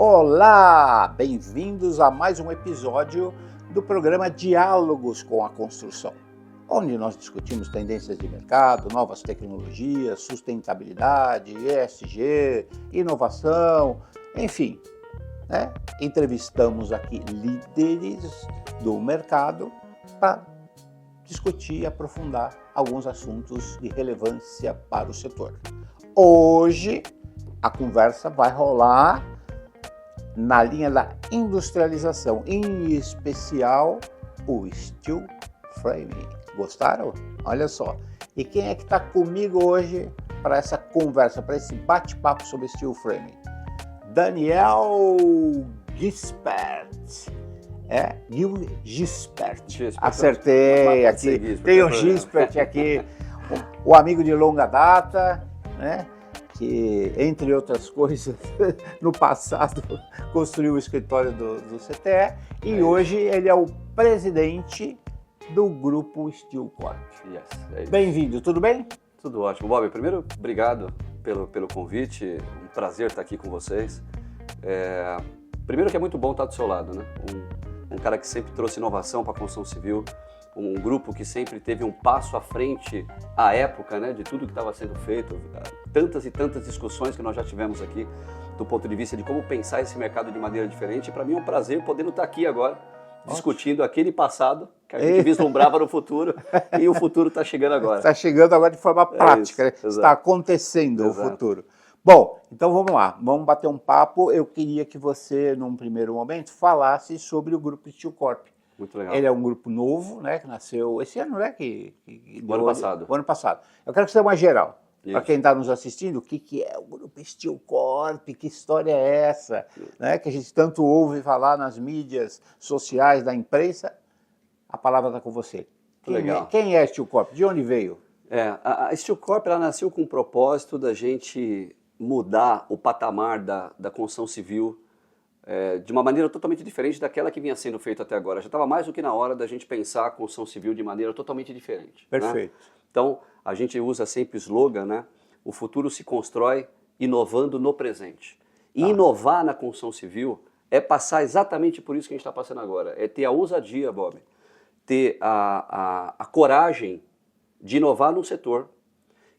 Olá, bem-vindos a mais um episódio do programa Diálogos com a Construção, onde nós discutimos tendências de mercado, novas tecnologias, sustentabilidade, ESG, inovação, enfim, né? Entrevistamos aqui líderes do mercado para discutir e aprofundar alguns assuntos de relevância para o setor. Hoje a conversa vai rolar na linha da industrialização, em especial o steel framing. Gostaram? Olha só. E quem é que está comigo hoje para essa conversa, para esse bate-papo sobre steel framing? Daniel Gispert. Gispert. Acertei aqui. Tem o Gispert aqui, o amigo de longa data, né? Que, entre outras coisas, no passado construiu o escritório do CTE e hoje ele é o presidente do grupo Steel Corp. Bem-vindo, tudo bem? Tudo ótimo. Bob, primeiro, obrigado pelo convite, um prazer estar aqui com vocês. Primeiro que é muito bom estar do seu lado, né? Um cara que sempre trouxe inovação para a construção civil, um grupo que sempre teve um passo à frente à época, né, de tudo que estava sendo feito, tantas e tantas discussões que nós já tivemos aqui do ponto de vista de como pensar esse mercado de maneira diferente. Para mim é um prazer podendo estar aqui agora, discutindo aquele passado que a gente vislumbrava no futuro e o futuro está chegando agora. Está chegando agora de forma prática, está acontecendo o futuro. Bom, então vamos lá, vamos bater um papo. Eu queria que você, num primeiro momento, falasse sobre o grupo Steel Corp. Muito legal. Ele é um grupo novo, né, que nasceu esse ano, né? O ano passado. O ano passado. Eu quero que você dê uma geral. Para quem está nos assistindo, o que é o grupo Steel Corp, que história é essa, né, que a gente tanto ouve falar nas mídias sociais, da imprensa. A palavra está com você. Quem é a Steel Corp? De onde veio? A Steel Corp ela nasceu com o propósito da gente mudar o patamar da construção civil de uma maneira totalmente diferente daquela que vinha sendo feita até agora. Já estava mais do que na hora da gente pensar a construção civil de maneira totalmente diferente. Perfeito. Né? Então, a gente usa sempre o slogan, né? O futuro se constrói inovando no presente. E inovar na construção civil é passar exatamente por isso que a gente está passando agora. É ter a ousadia, Bob, ter a coragem de inovar num setor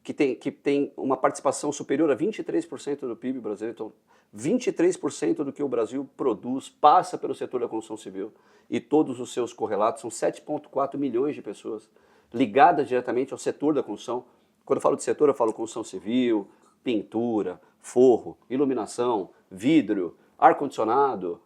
que tem uma participação superior a 23% do PIB brasileiro. Então, 23% do que o Brasil produz passa pelo setor da construção civil e todos os seus correlatos, são 7,4 milhões de pessoas ligadas diretamente ao setor da construção. Quando eu falo de setor, eu falo construção civil, pintura, forro, iluminação, vidro, ar-condicionado,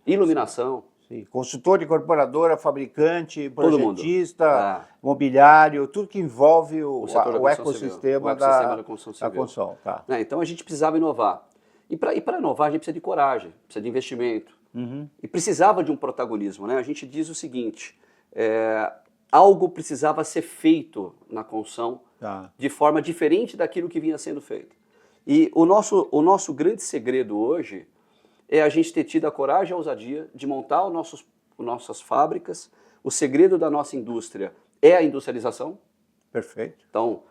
iluminação. Sim. Consultor, incorporadora, fabricante, projetista, mobiliário, tudo que envolve o ecossistema da construção. Tá. Então a gente precisava inovar. E para inovar a gente precisa de coragem, precisa de investimento. E precisava de um protagonismo. Né? A gente diz o seguinte, algo precisava ser feito na construção de forma diferente daquilo que vinha sendo feito. E o nosso grande segredo hoje é a gente ter tido a coragem e a ousadia de montar nossas fábricas. O segredo da nossa indústria é a industrialização. Perfeito. Então,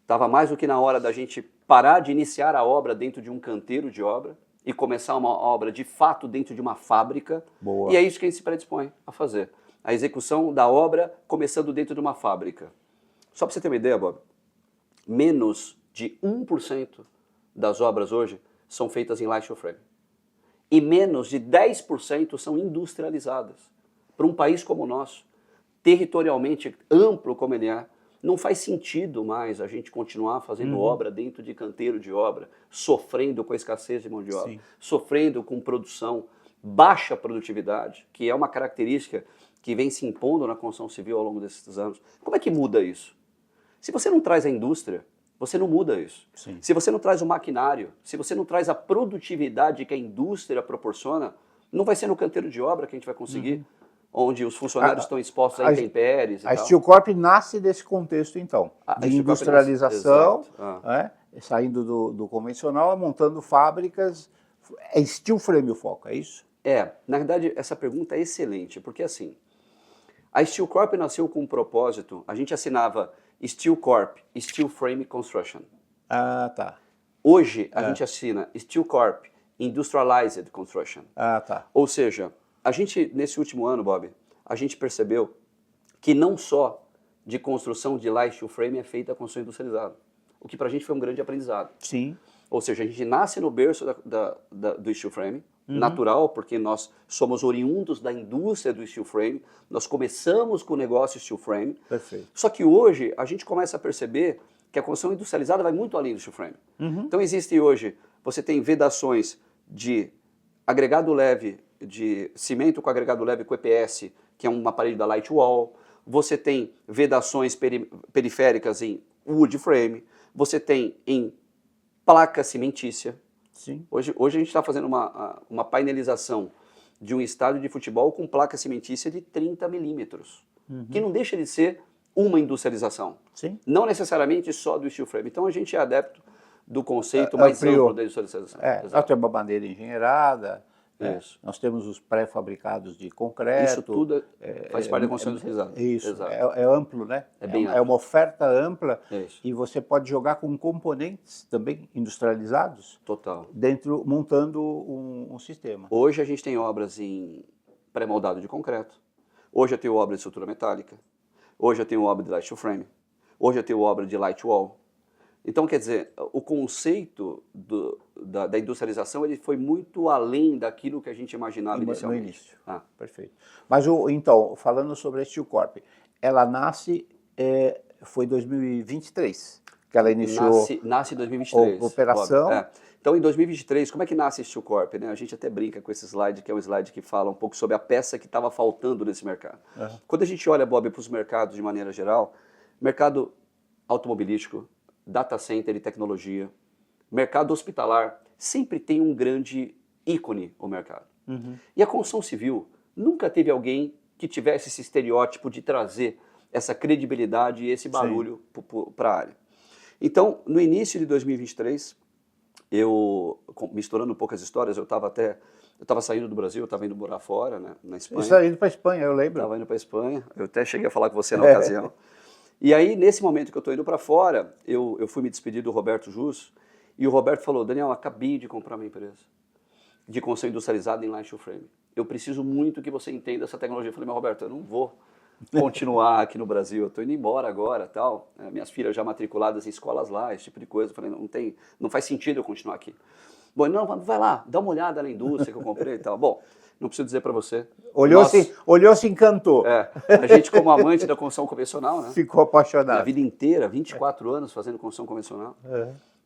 estava mais do que na hora da gente parar de iniciar a obra dentro de um canteiro de obra e começar uma obra de fato dentro de uma fábrica. Boa. E é isso que a gente se predispõe a fazer. A execução da obra começando dentro de uma fábrica. Só para você ter uma ideia, Bob, menos de 1% das obras hoje são feitas em light steel frame. E menos de 10% são industrializadas. Para um país como o nosso, territorialmente amplo como ele é, não faz sentido mais a gente continuar fazendo obra dentro de canteiro de obra, sofrendo com a escassez de mão de obra, sofrendo com produção, baixa produtividade, que é uma característica que vem se impondo na construção civil ao longo desses anos. Como é que muda isso? Se você não traz a indústria, você não muda isso. Sim. Se você não traz o maquinário, se você não traz a produtividade que a indústria proporciona, não vai ser no canteiro de obra que a gente vai conseguir, onde os funcionários estão expostos a intempéries e tal. A Steel Corp nasce desse contexto, então, de industrialização, saindo do convencional, montando fábricas. É steel frame o foco, é isso? Na verdade, essa pergunta é excelente, porque assim, a Steel Corp nasceu com um propósito, a gente assinava Steel Corp, Steel Frame Construction. Ah, tá. Hoje, a gente assina Steel Corp, Industrialized Construction. Ah, tá. Ou seja, a gente, nesse último ano, Bob, a gente percebeu que não só de construção de light steel frame é feita a construção industrializada, o que para a gente foi um grande aprendizado. Sim. Ou seja, a gente nasce no berço do steel frame, natural, porque nós somos oriundos da indústria do steel frame, nós começamos com o negócio steel frame. Perfeito. Só que hoje a gente começa a perceber que a construção industrializada vai muito além do steel frame. Então existe hoje, você tem vedações de agregado leve, de cimento com agregado leve com EPS, que é uma parede da light wall, você tem vedações periféricas em wood frame, você tem em placa cimentícia. Sim. Hoje a gente está fazendo uma painelização de um estádio de futebol com placa cimentícia de 30 milímetros, que não deixa de ser uma industrialização. Sim. Não necessariamente só do steel frame. Então a gente é adepto do conceito mais amplo da industrialização. Nós temos uma bandeira engenheirada, Isso. nós temos os pré-fabricados de concreto. Isso tudo faz parte da construção industrializada. Isso, Exato. é amplo, né? É bem É amplo. uma oferta ampla Isso. e você pode jogar com componentes também industrializados Total. dentro, montando um sistema. Hoje a gente tem obras em pré-moldado de concreto. Hoje eu tenho obra de estrutura metálica. Hoje eu tenho obra de light steel frame. Hoje eu tenho obra de light wall. Então, quer dizer, o conceito da industrialização ele foi muito além daquilo que a gente imaginava inicialmente. No início. Ah. Perfeito. Mas, então, falando sobre a Steel Corp, ela nasce, foi em 2023 que ela iniciou Nasce em 2023. a operação. Bob. Então, em 2023, como é que nasce a Steel Corp? Né? A gente até brinca com esse slide, que é um slide que fala um pouco sobre a peça que estava faltando nesse mercado. Quando a gente olha, Bob, para os mercados de maneira geral, mercado automobilístico, data center e tecnologia, mercado hospitalar, sempre tem um grande ícone o mercado. E a construção civil nunca teve alguém que tivesse esse estereótipo de trazer essa credibilidade e esse barulho para a área. Então, no início de 2023, eu, misturando poucas histórias, eu estava saindo do Brasil, eu estava indo morar fora, né, na Espanha. Isso indo para a Espanha, eu lembro. Estava indo para a Espanha, eu até cheguei a falar com você na ocasião. E aí, nesse momento que eu estou indo para fora, eu fui me despedir do Roberto Jus, e o Roberto falou, Daniel, acabei de comprar uma empresa de construção industrializada em light steel frame. Eu preciso muito que você entenda essa tecnologia. Eu falei, mas Roberto, eu não vou continuar aqui no Brasil, eu estou indo embora agora, tal. Minhas filhas já matriculadas em escolas lá, esse tipo de coisa. Eu falei, não faz sentido eu continuar aqui. Bom, não, vai lá, dá uma olhada na indústria que eu comprei e tal. Bom, não preciso dizer para você. Olhou, se encantou. A gente, como amante da construção convencional, né? Ficou apaixonado. A vida inteira, 24 anos fazendo construção convencional.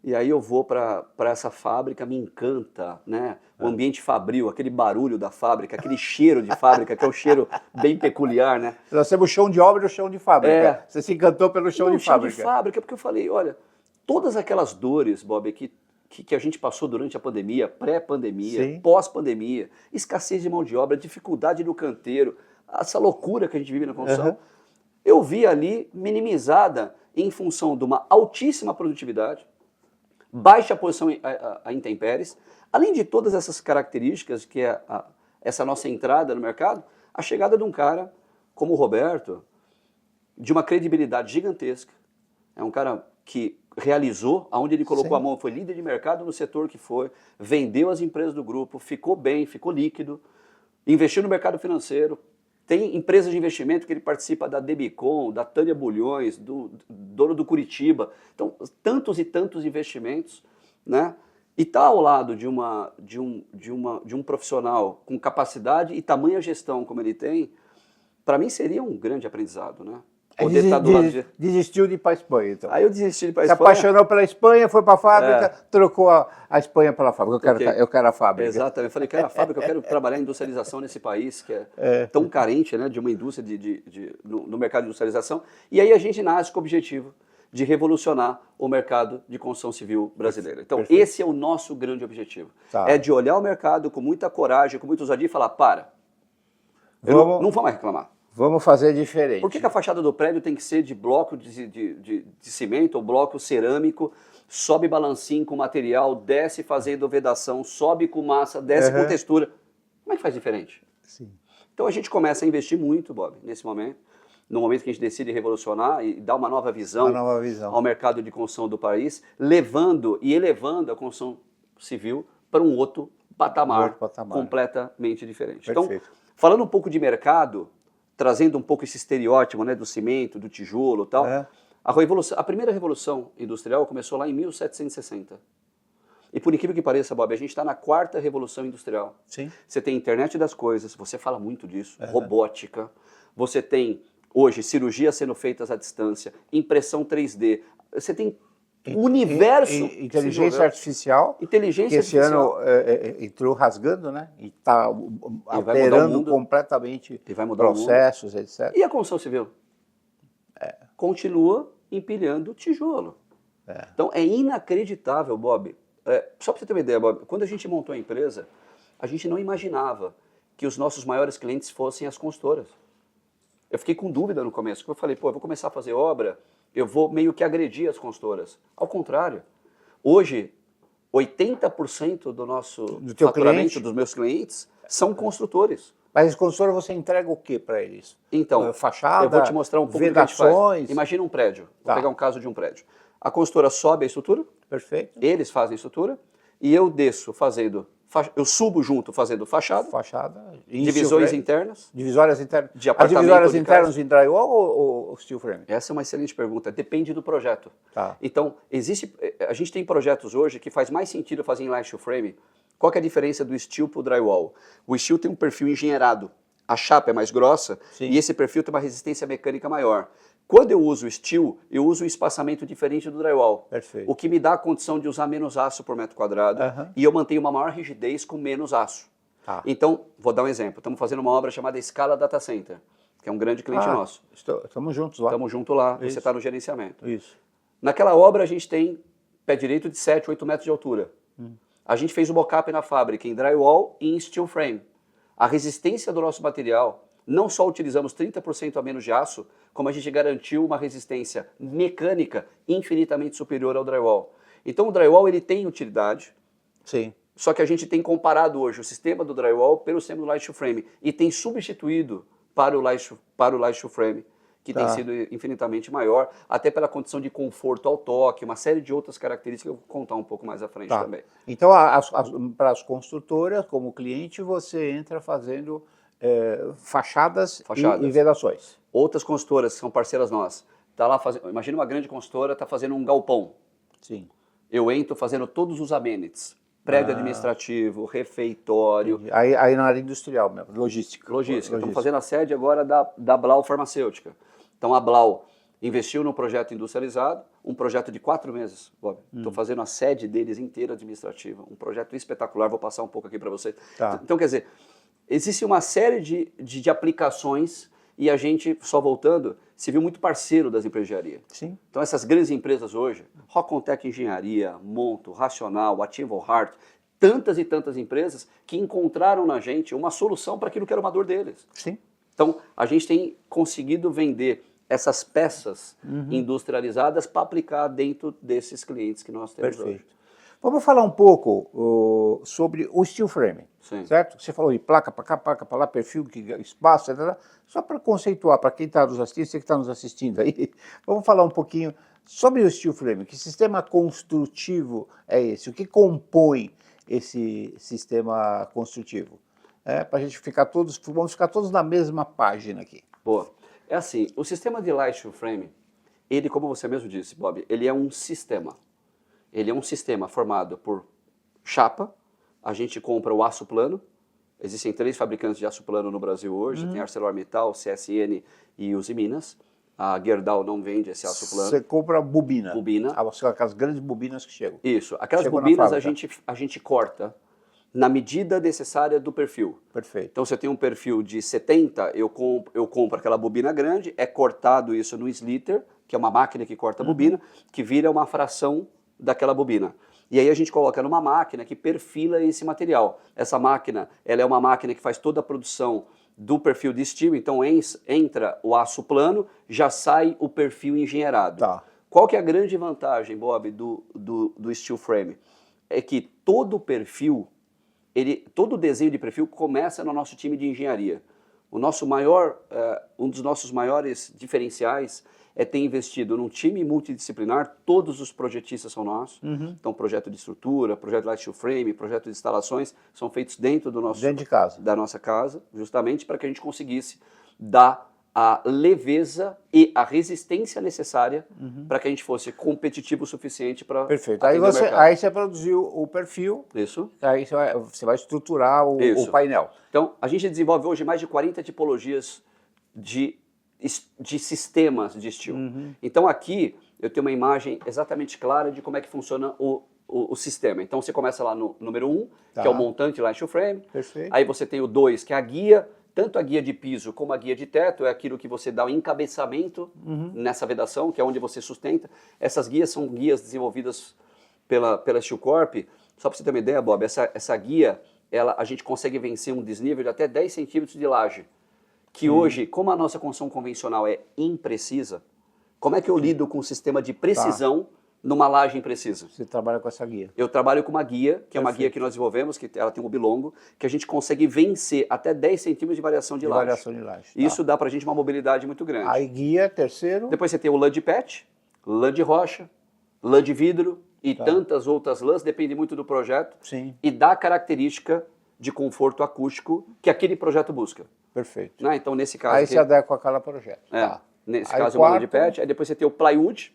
E aí eu vou para essa fábrica, me encanta, né? O ambiente fabril, aquele barulho da fábrica, aquele cheiro de fábrica, que é um cheiro bem peculiar, né? Nós temos o chão de obra e o chão de fábrica. Você se encantou pelo chão de fábrica. Chão de fábrica, porque eu falei, olha, todas aquelas dores, Bob, que a gente passou durante a pandemia, pré-pandemia, pós-pandemia, escassez de mão de obra, dificuldade no canteiro, essa loucura que a gente vive na construção, eu vi ali minimizada em função de uma altíssima produtividade, baixa posição a intempéries, além de todas essas características que é essa nossa entrada no mercado, a chegada de um cara como o Roberto, de uma credibilidade gigantesca, é um cara que realizou, aonde ele colocou a mão, foi líder de mercado no setor que foi, vendeu as empresas do grupo, ficou bem, ficou líquido, investiu no mercado financeiro, tem empresas de investimento que ele participa da Debicon, da Tânia Bulhões, do dono do Curitiba, então tantos e tantos investimentos, né? E está ao lado de um profissional com capacidade e tamanha gestão como ele tem, para mim seria um grande aprendizado, né? Poder estar do lado de... Desistiu de ir para a Espanha, então. Aí eu desisti de ir para a Espanha. Se apaixonou pela Espanha, foi para a fábrica, trocou a Espanha pela fábrica. Eu quero a fábrica. Exatamente. Eu falei, quero a fábrica, eu quero trabalhar em industrialização nesse país, que é tão carente, né, de uma indústria no mercado de industrialização. E aí a gente nasce com o objetivo de revolucionar o mercado de construção civil brasileira. Então, esse é o nosso grande objetivo. É de olhar o mercado com muita coragem, com muita ousadia e falar, não vou mais reclamar. Vamos fazer diferente. Por que a fachada do prédio tem que ser de bloco de cimento ou bloco cerâmico, sobe balancinho com material, desce fazendo vedação, sobe com massa, desce com textura? Como é que faz diferente? Sim. Então a gente começa a investir muito, Bob, nesse momento, no momento que a gente decide revolucionar e dar uma nova visão ao mercado de construção do país, levando e elevando a construção civil para um outro patamar, completamente diferente. Então, falando um pouco de mercado, trazendo um pouco esse estereótipo, né, do cimento, do tijolo e tal, a primeira revolução industrial começou lá em 1760. E por incrível que pareça, Bob, a gente está na 4ª revolução industrial. Sim. Você tem internet das coisas, você fala muito disso, robótica, você tem hoje cirurgias sendo feitas à distância, impressão 3D, você tem um universo... Inteligência artificial, inteligência que esse ano entrou rasgando, né? E está alterando completamente processos, etc. E a construção civil? Continua empilhando tijolo. Então é inacreditável, Bob. Só para você ter uma ideia, Bob, quando a gente montou a empresa, a gente não imaginava que os nossos maiores clientes fossem as consultoras. Eu fiquei com dúvida no começo, porque eu falei, eu vou começar a fazer obra, eu vou meio que agredir as consultoras. Ao contrário, hoje, 80% do nosso faturamento dos meus clientes são construtores. Mas as consultoras você entrega o que para eles? Então, fachada, eu vou te mostrar um pouco do que a gente faz. Imagina um prédio, vou pegar um caso de um prédio. A consultora sobe a estrutura, perfeito. Eles fazem a estrutura, e eu desço fazendo, eu subo junto fazendo fachada, divisões internas. Divisórias internas. De apartamento, as divisórias internas em drywall ou steel frame? Essa é uma excelente pergunta, depende do projeto. Tá. Então, a gente tem projetos hoje que faz mais sentido fazer em light steel frame. Qual que é a diferença do steel para o drywall? O steel tem um perfil engenheirado, a chapa é mais grossa, e esse perfil tem uma resistência mecânica maior. Quando eu uso steel, eu uso um espaçamento diferente do drywall. Perfeito. O que me dá a condição de usar menos aço por metro quadrado e eu mantenho uma maior rigidez com menos aço. Então, vou dar um exemplo. Estamos fazendo uma obra chamada Scala Data Center, que é um grande cliente nosso. Estamos juntos lá. Estamos juntos lá, você está no gerenciamento. Isso. Naquela obra a gente tem pé direito de 7, 8 metros de altura. A gente fez o mock-up na fábrica em drywall e em steel frame. A resistência do nosso material, não só utilizamos 30% a menos de aço, como a gente garantiu uma resistência mecânica infinitamente superior ao drywall. Então o drywall ele tem utilidade, sim. Só que a gente tem comparado hoje o sistema do drywall pelo sistema do light steel frame e tem substituído para o light steel frame, que tem sido infinitamente maior, até pela condição de conforto ao toque, uma série de outras características que eu vou contar um pouco mais à frente também. Então, para as construtoras, como cliente, você entra fazendo fachadas. E vedações. Outras consultoras que são parceiras nossas, tá lá fazendo, imagina uma grande consultora está fazendo um galpão. Sim. Eu entro fazendo todos os amenities, prédio administrativo, refeitório. Aí na área industrial mesmo, logística. Estamos fazendo a sede agora da Blau Farmacêutica. Então a Blau investiu num projeto industrializado, um projeto de 4 meses, Bob. Estou fazendo a sede deles inteira administrativa, um projeto espetacular, vou passar um pouco aqui para você. Então quer dizer, existe uma série de aplicações e a gente, só voltando, se viu muito parceiro das empresas de engenharia. Sim. Então essas grandes empresas hoje, Rocontec Engenharia, Monto, Racional, Ativo Heart, tantas e tantas empresas que encontraram na gente uma solução para aquilo que era uma dor deles. Sim. Então a gente tem conseguido vender essas peças industrializadas para aplicar dentro desses clientes que nós temos hoje. Vamos falar um pouco sobre o steel frame, certo? Você falou de placa para cá, placa para lá, perfil, espaço, etc. Só para conceituar, para quem está nos assistindo, você que está nos assistindo aí, vamos falar um pouquinho sobre o steel frame. Que sistema construtivo é esse? O que compõe esse sistema construtivo? Para a gente vamos ficar todos na mesma página aqui. Boa. É assim, o sistema de light steel frame, ele, como você mesmo disse, Bob, ele é um sistema. Ele é um sistema formado por chapa, a gente compra o aço plano, existem 3 fabricantes de aço plano no Brasil hoje, tem ArcelorMittal, CSN e Usiminas. A Gerdau não vende esse aço plano. Você compra bobina. Bobina. Aquelas grandes bobinas que chegam. Isso, aquelas bobinas a gente corta na medida necessária do perfil. Perfeito. Então você tem um perfil de 70, eu compro aquela bobina grande, é cortado isso no sliter, que é uma máquina que corta a bobina, que vira uma fração daquela bobina. E aí a gente coloca numa máquina que perfila esse material. Essa máquina, ela é uma máquina que faz toda a produção do perfil de steel, então entra o aço plano, já sai o perfil engenheirado. Qual que é a grande vantagem, Bob, do steel frame? É que todo o perfil, todo o desenho de perfil começa no nosso time de engenharia. Um dos nossos maiores diferenciais é ter investido num time multidisciplinar, todos os projetistas são nossos. Então, projeto de estrutura, projeto de light steel frame, projeto de instalações, são feitos dentro de casa. Da nossa casa, justamente para que a gente conseguisse dar a leveza e a resistência necessária para que a gente fosse competitivo o suficiente para Perfeito. Aí você produziu o perfil. Isso. Aí você vai estruturar o painel. Então, a gente desenvolve hoje mais de 40 tipologias de sistemas de steel. Então, aqui eu tenho uma imagem exatamente clara de como é que funciona o sistema. Então, você começa lá no número 1, que é o montante light steel frame. Perfeito. Aí você tem o 2, que é a guia. Tanto a guia de piso como a guia de teto é aquilo que você dá o encabeçamento nessa vedação, que é onde você sustenta. Essas guias são guias desenvolvidas pela Steel Corp. Só para você ter uma ideia, Bob, essa guia, a gente consegue vencer um desnível de até 10 centímetros de laje. Que hoje, como a nossa construção convencional é imprecisa, como é que eu lido com um sistema de precisão numa laje imprecisa? Você trabalha com essa guia. Eu trabalho com uma guia, que é uma guia que nós desenvolvemos, que ela tem um bilongo, que a gente consegue vencer até 10 centímetros de variação de laje. Isso dá pra gente uma mobilidade muito grande. Aí guia, terceiro. Depois você tem o lã de PET, lã de rocha, lã de vidro e tantas outras lãs, depende muito do projeto. Sim. E da característica de conforto acústico que aquele projeto busca. Perfeito. Né? Então, nesse caso... Aí você adequa a cada projeto. Nesse caso, o lã de PET. Aí depois você tem o plywood.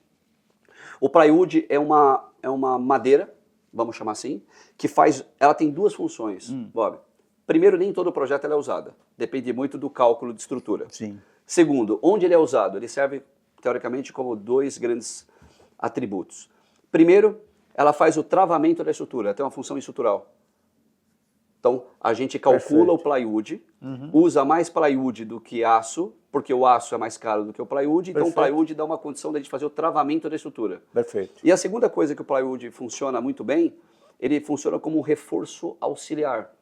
O plywood é uma madeira, vamos chamar assim, que ela tem duas funções, Bob. Primeiro, nem todo projeto ela é usada. Depende muito do cálculo de estrutura. Sim. Segundo, onde ele é usado? Ele serve, teoricamente, como dois grandes atributos. Primeiro, ela faz o travamento da estrutura, ela tem uma função estrutural. Então, a gente calcula o plywood, usa mais plywood do que aço, porque o aço é mais caro do que o plywood, então o plywood dá uma condição de a gente fazer o travamento da estrutura. Perfeito. E a segunda coisa que o plywood funciona muito bem, ele funciona como um reforço auxiliar.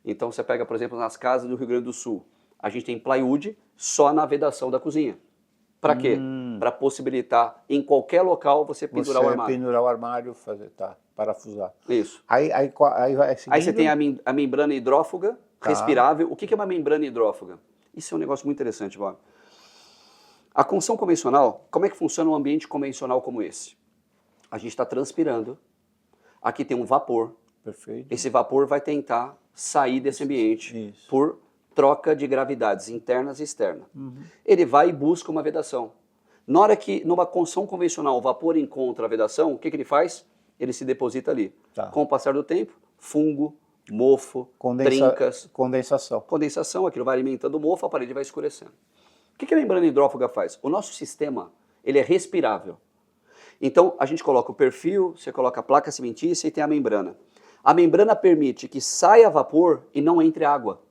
Então, você pega, por exemplo, nas casas do Rio Grande do Sul, a gente tem plywood só na vedação da cozinha. Para quê? Para possibilitar, em qualquer local, você pendurar o armário. Pendurar o armário, parafusar. Isso. Aí vai seguindo... Aí você tem a membrana hidrófuga, respirável. O que é uma membrana hidrófuga? Isso é um negócio muito interessante, Bob. A construção convencional, como é que funciona um ambiente convencional como esse? A gente está transpirando, aqui tem um vapor. Perfeito. Esse vapor vai tentar sair desse ambiente por troca de gravidades internas e externas. Ele vai e busca uma vedação. Na hora que, numa construção convencional, o vapor encontra a vedação, o que ele faz? Ele se deposita ali. Com o passar do tempo, fungo, mofo, trincas. Condensação, aquilo vai alimentando o mofo, a parede vai escurecendo. O que a membrana hidrófuga faz? O nosso sistema, ele é respirável. Então, a gente coloca o perfil, você coloca a placa cimentícia e tem a membrana. A membrana permite que saia vapor e não entre água.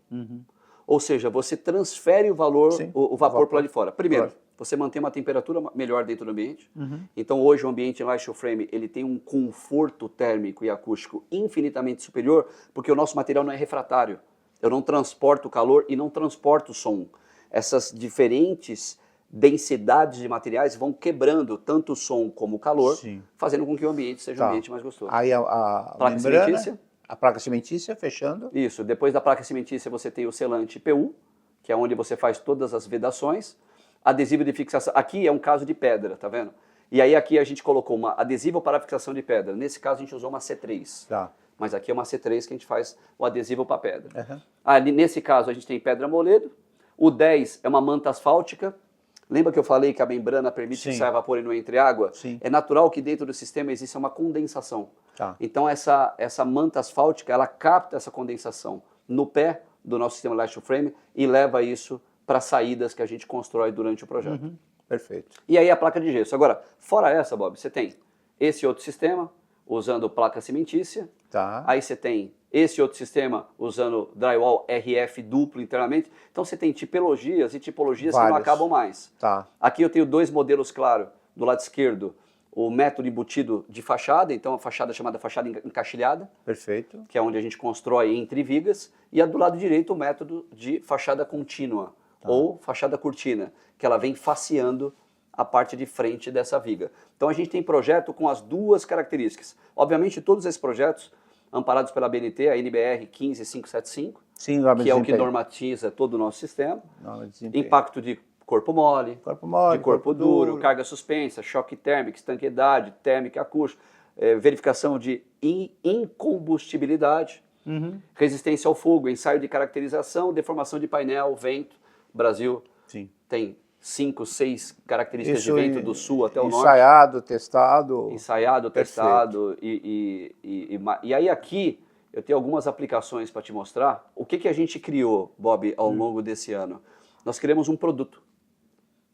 Ou seja, você transfere o vapor para lá de fora. Primeiro, você mantém uma temperatura melhor dentro do ambiente. Então, hoje, o ambiente em light steel frame ele tem um conforto térmico e acústico infinitamente superior, porque o nosso material não é refratário. Eu não transporto calor e não transporto som. Essas diferentes densidades de materiais vão quebrando tanto o som como o calor, fazendo com que o ambiente seja um ambiente mais gostoso. Aí a membrana, a placa cimentícia fechando. Isso, depois da placa cimentícia você tem o selante PU, que é onde você faz todas as vedações. Adesivo de fixação, aqui é um caso de pedra, tá vendo? E aí aqui a gente colocou uma adesivo para fixação de pedra. Nesse caso a gente usou uma C3. Mas aqui é uma C3 que a gente faz o adesivo para pedra. Ali, nesse caso a gente tem pedra moledo. O 10 é uma manta asfáltica. Lembra que eu falei que a membrana permite que saia vapor e não entre água? É natural que dentro do sistema exista uma condensação. Então essa manta asfáltica, ela capta essa condensação no pé do nosso sistema light steel frame e leva isso para saídas que a gente constrói durante o projeto. Perfeito. E aí a placa de gesso. Agora, fora essa, Bob, você tem esse outro sistema usando placa cimentícia. Aí você tem esse outro sistema usando drywall RF duplo internamente. Então você tem tipologias e tipologias que não acabam mais. Aqui eu tenho dois modelos, claro, do lado esquerdo. O método embutido de fachada, então a fachada chamada fachada encaixilhada. Perfeito. Que é onde a gente constrói entre vigas. E do lado direito o método de fachada contínua, ou fachada cortina, que ela vem faceando a parte de frente dessa viga. Então a gente tem projeto com as duas características. Obviamente todos esses projetos, amparados pela BNT, a NBR 15575, que é o que normatiza todo o nosso sistema. Impacto de corpo mole, de corpo duro, carga suspensa, choque térmico, estanqueidade, térmica acústica, verificação de incombustibilidade, resistência ao fogo, ensaio de caracterização, deformação de painel, vento. O Brasil tem 5, 6 características de vento do sul até o norte. Ensaiado, testado. E aí aqui eu tenho algumas aplicações para te mostrar. O que a gente criou, Bob, ao longo desse ano? Nós criamos um produto.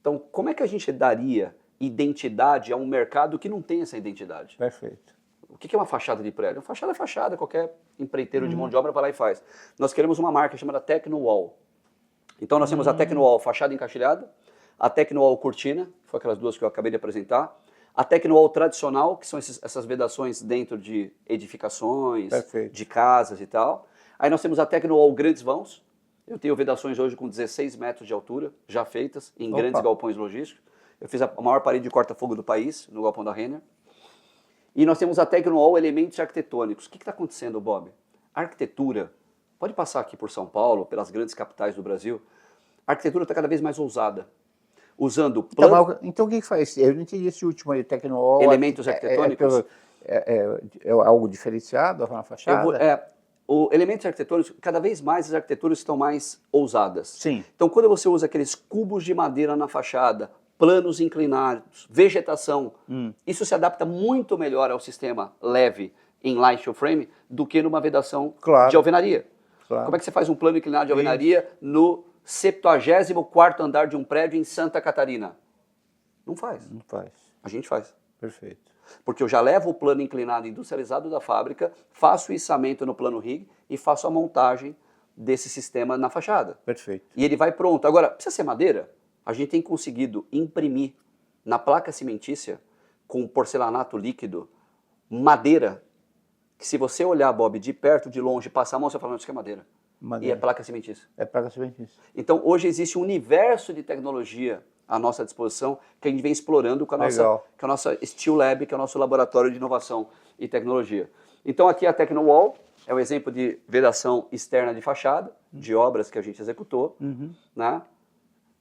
Então, como é que a gente daria identidade a um mercado que não tem essa identidade? Perfeito. O que é uma fachada de prédio? Uma fachada é fachada, qualquer empreiteiro de mão de obra vai lá e faz. Nós queremos uma marca chamada Tecnowall. Então nós temos a Tecnowall fachada encaixilhada, a Tecnowall cortina, que foi aquelas duas que eu acabei de apresentar, a Tecnowall tradicional, que são essas vedações dentro de edificações, de casas e tal. Aí nós temos a Tecnowall grandes vãos. Eu tenho vedações hoje com 16 metros de altura, já feitas em grandes galpões logísticos. Eu fiz a maior parede de corta-fogo do país, no galpão da Renner. E nós temos a Tecnowall elementos arquitetônicos. O que está acontecendo, Bob? A arquitetura, pode passar aqui por São Paulo, pelas grandes capitais do Brasil, a arquitetura está cada vez mais ousada. Usando plano... Então o que faz? Eu não entendi esse último aí, Tecnowall. Elementos arquitetônicos. É algo diferenciado na fachada? Elementos arquitetônicos, cada vez mais as arquiteturas estão mais ousadas. Sim. Então quando você usa aqueles cubos de madeira na fachada, planos inclinados, vegetação, isso se adapta muito melhor ao sistema leve em light steel frame do que numa vedação de alvenaria. Como é que você faz um plano inclinado de alvenaria no 74º andar de um prédio em Santa Catarina? Não faz. Não faz. A gente faz. Perfeito. Porque eu já levo o plano inclinado industrializado da fábrica, faço o içamento no plano rig e faço a montagem desse sistema na fachada. Perfeito. E ele vai pronto. Agora, precisa ser madeira? A gente tem conseguido imprimir na placa cimentícia, com porcelanato líquido, madeira, que se você olhar, Bob, de perto, de longe, passar a mão, você fala, não, isso aqui é madeira. E é placa cimentícia. É placa cimentícia. Então, hoje existe um universo de tecnologia à nossa disposição que a gente vem explorando com a nossa Steel Lab, que é o nosso laboratório de inovação e tecnologia. Então, aqui a Tecnowall é um exemplo de vedação externa de fachada, de obras que a gente executou, né?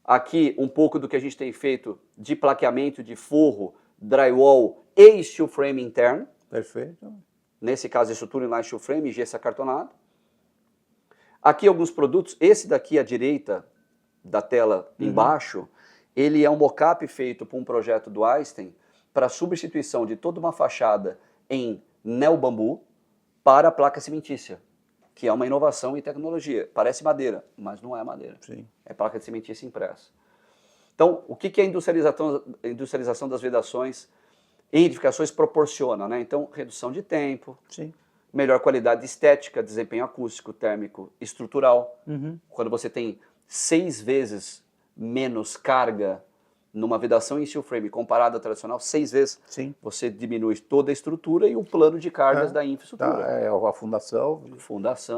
Aqui, um pouco do que a gente tem feito de plaqueamento de forro, drywall e steel frame interno. Perfeito. Nesse caso, estrutura em light steel frame e gesso acartonado. Aqui alguns produtos. Esse daqui à direita da tela embaixo, ele é um mockup feito por um projeto do Einstein para substituição de toda uma fachada em neobambu para a placa cimentícia, que é uma inovação e tecnologia. Parece madeira, mas não é madeira. Sim. É placa de cimentícia impressa. Então, o que a industrialização das vedações e edificações proporciona, né? Então, redução de tempo, melhor qualidade estética, desempenho acústico, térmico, estrutural. Quando você tem 6 vezes menos carga numa vedação em steel frame comparada à tradicional, 6 vezes, você diminui toda a estrutura e o plano de cargas da infraestrutura. A fundação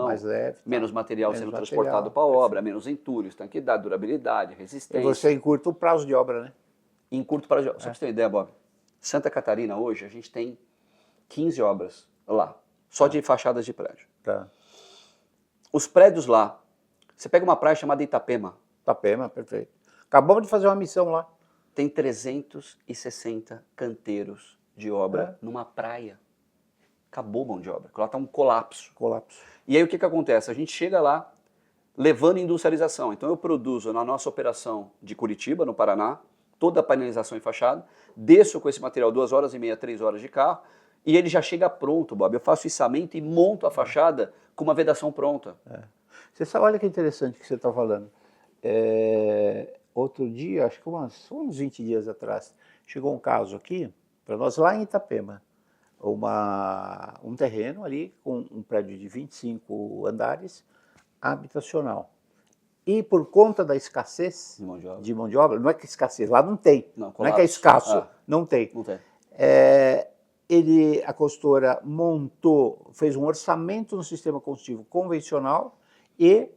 mais leve, menos material sendo transportado para a obra, menos entulho, estanqueidade, durabilidade, resistência. E você encurta o prazo de obra, né? Encurta o prazo de obra. Só para você ter uma ideia, Bob, Santa Catarina hoje a gente tem 15 obras lá, só de fachadas de prédio. Os prédios lá, você pega uma praia chamada Itapema. Itapema, perfeito. Acabamos de fazer uma missão lá. Tem 360 canteiros de obra numa praia. Acabou mão de obra. Lá está um colapso. E aí o que acontece? A gente chega lá levando industrialização. Então eu produzo na nossa operação de Curitiba, no Paraná, toda a painelização e fachada, desço com esse material 2 horas e meia, 3 horas de carro, e ele já chega pronto, Bob. Eu faço içamento e monto a fachada com uma vedação pronta. Você sabe, olha que interessante que você está falando. Outro dia, acho que uns 20 dias atrás, chegou um caso aqui, para nós lá em Itapema, um terreno ali com um prédio de 25 andares, habitacional. E por conta da escassez de mão de obra, não é que escassez, lá não tem, não é que é escasso, não tem. A consultora fez um orçamento no sistema construtivo convencional e